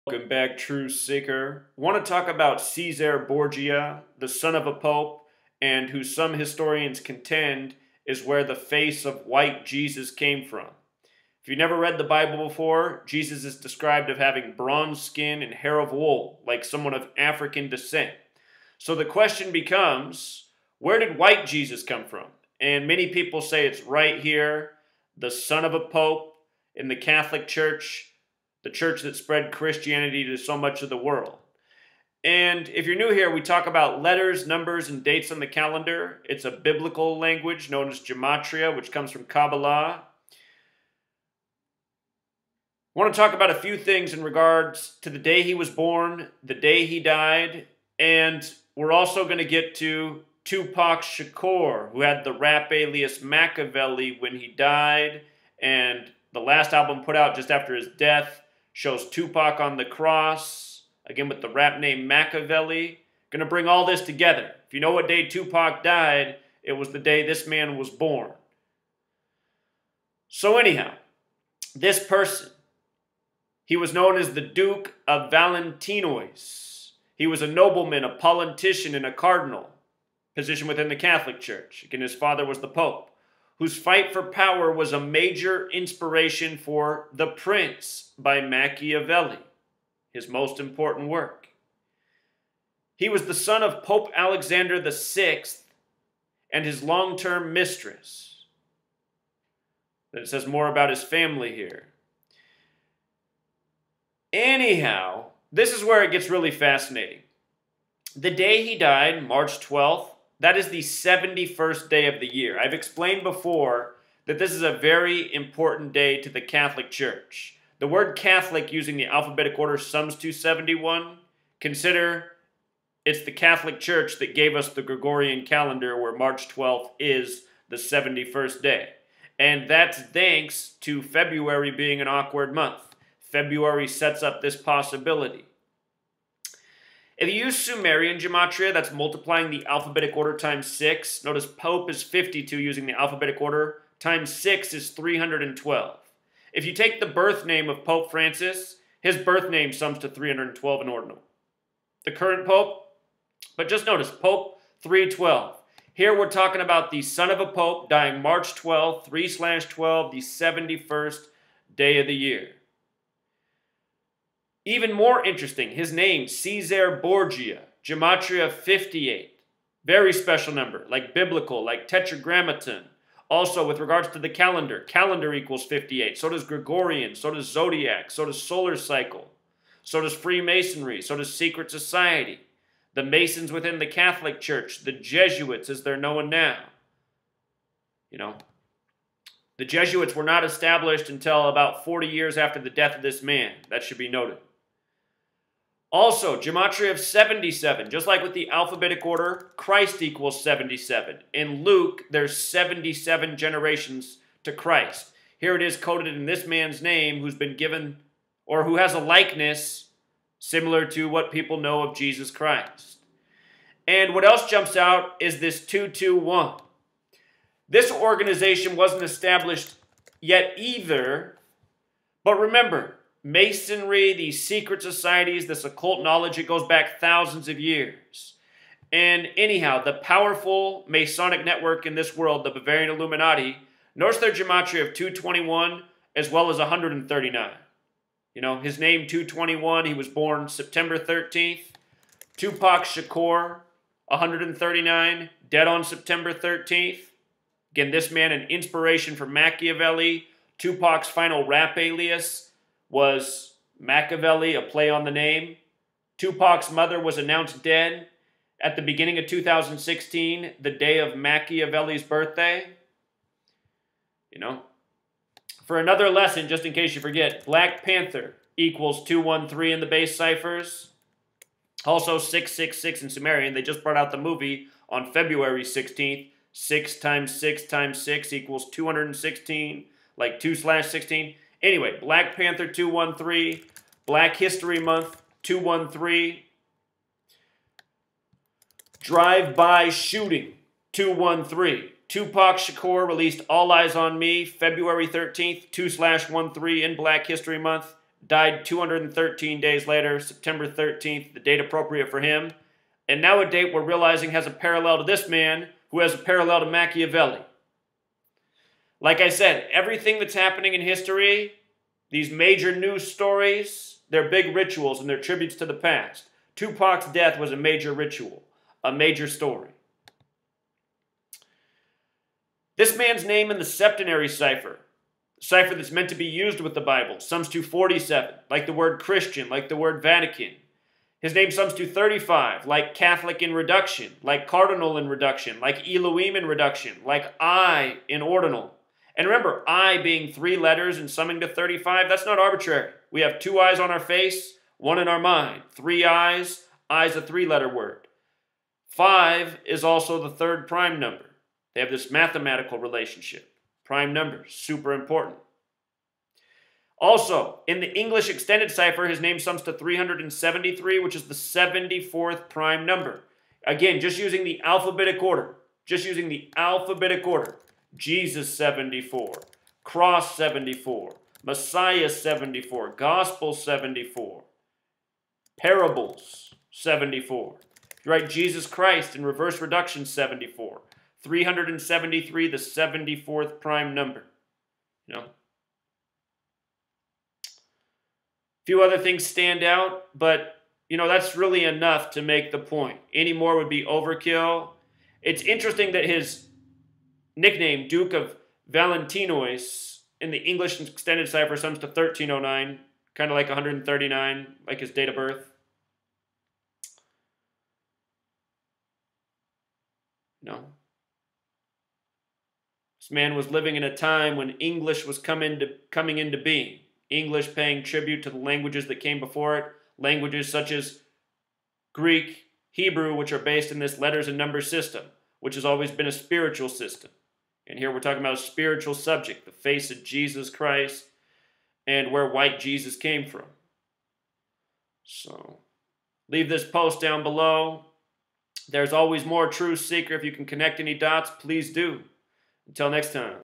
Welcome back, True Seeker. Want to talk about Cesare Borgia, the son of a pope, and who some historians contend is where the face of white Jesus came from. If you've never read the Bible before, Jesus is described as having bronze skin and hair of wool, like someone of African descent. So the question becomes, where did white Jesus come from? And many people say it's right here, the son of a pope in the Catholic Church, the church that spread Christianity to so much of the world. And if you're new here, we talk about letters, numbers, and dates on the calendar. It's a biblical language known as gematria, which comes from Kabbalah. I want to talk about a few things in regards to the day he was born, the day he died, and we're also going to get to Tupac Shakur, who had the rap alias Makaveli when he died, and the last album put out just after his death shows Tupac on the cross, again with the rap name Makaveli. Going to bring all this together. If you know what day Tupac died, it was the day this man was born. So anyhow, this person, he was known as the Duke of Valentinois. He was a nobleman, a politician, and a cardinal, position within the Catholic Church. Again, his father was the Pope, whose fight for power was a major inspiration for The Prince by Machiavelli, his most important work. He was the son of Pope Alexander VI and his long-term mistress. Then it says more about his family here. Anyhow, this is where it gets really fascinating. The day he died, March 12th, that is the 71st day of the year. I've explained before that this is a very important day to the Catholic Church. The word Catholic, using the alphabetic order, sums to 71. Consider it's the Catholic Church that gave us the Gregorian calendar, where March 12th is the 71st day. And that's thanks to February being an awkward month. February sets up this possibility. If you use Sumerian gematria, that's multiplying the alphabetic order times 6. Notice Pope is 52 using the alphabetic order. Times 6 is 312. If you take the birth name of Pope Francis, his birth name sums to 312 in ordinal. The current Pope, but just notice, Pope 312. Here we're talking about the son of a Pope dying March 12th, 3/12, the 71st day of the year. Even more interesting, his name, Cesare Borgia, gematria 58. Very special number, like biblical, like tetragrammaton. Also, with regards to the calendar equals 58. So does Gregorian, so does zodiac, so does solar cycle. So does Freemasonry, so does secret society. The Masons within the Catholic Church, the Jesuits as they're known now. The Jesuits were not established until about 40 years after the death of this man. That should be noted. Also, gematria of 77. Just like with the alphabetic order, Christ equals 77. In Luke, there's 77 generations to Christ. Here it is coded in this man's name who's been given, or who has a likeness similar to what people know of Jesus Christ. And what else jumps out is this 221. This organization wasn't established yet either, but remember, Masonry, these secret societies, this occult knowledge, it goes back thousands of years. And anyhow, the powerful Masonic network in this world, the Bavarian Illuminati, notice their gematria of 221 as well as 139. His name 221, he was born September 13th. Tupac Shakur, 139, dead on September 13th. Again, this man an inspiration for Machiavelli. Tupac's final rap alias was Makaveli, a play on the name. Tupac's mother was announced dead at the beginning of 2016, the day of Machiavelli's birthday. For another lesson, just in case you forget, Black Panther equals 213 in the base ciphers. Also 666 in Sumerian. They just brought out the movie on February 16th. 6 times 6 times 6 equals 216, like 2/16. Anyway, Black Panther 213, Black History Month 213, Drive-by Shooting 213. Tupac Shakur released All Eyes on Me February 13th, 2/13 in Black History Month. died 213 days later, September 13th, the date appropriate for him. And now a date we're realizing has a parallel to this man, who has a parallel to Makaveli. Like I said, everything that's happening in history, these major news stories, they're big rituals and they're tributes to the past. Tupac's death was a major ritual, a major story. This man's name in the septenary cipher that's meant to be used with the Bible, sums to 47, like the word Christian, like the word Vatican. His name sums to 35, like Catholic in reduction, like cardinal in reduction, like Elohim in reduction, like I in ordinal. And remember, I being 3 letters and summing to 35, that's not arbitrary. We have 2 eyes on our face, 1 in our mind. 3 eyes, I's a 3-letter word. 5 is also the 3rd prime number. They have this mathematical relationship. Prime numbers, super important. Also, in the English extended cipher, his name sums to 373, which is the 74th prime number. Again, just using the alphabetic order. Jesus 74, Cross 74, Messiah 74, Gospel 74, Parables 74. You write Jesus Christ in reverse reduction 74. 373, the 74th prime number. You know? A few other things stand out, but that's really enough to make the point. Any more would be overkill. It's interesting that his nickname, Duke of Valentinois, in the English extended cipher sums to 1309, kind of like 139, like his date of birth. This man was living in a time when English was coming into being. English paying tribute to the languages that came before it, languages such as Greek, Hebrew, which are based in this letters and numbers system, which has always been a spiritual system. And here we're talking about a spiritual subject, the face of Jesus Christ, and where white Jesus came from. So, leave this post down below. There's always more truth seeker. If you can connect any dots, please do. Until next time.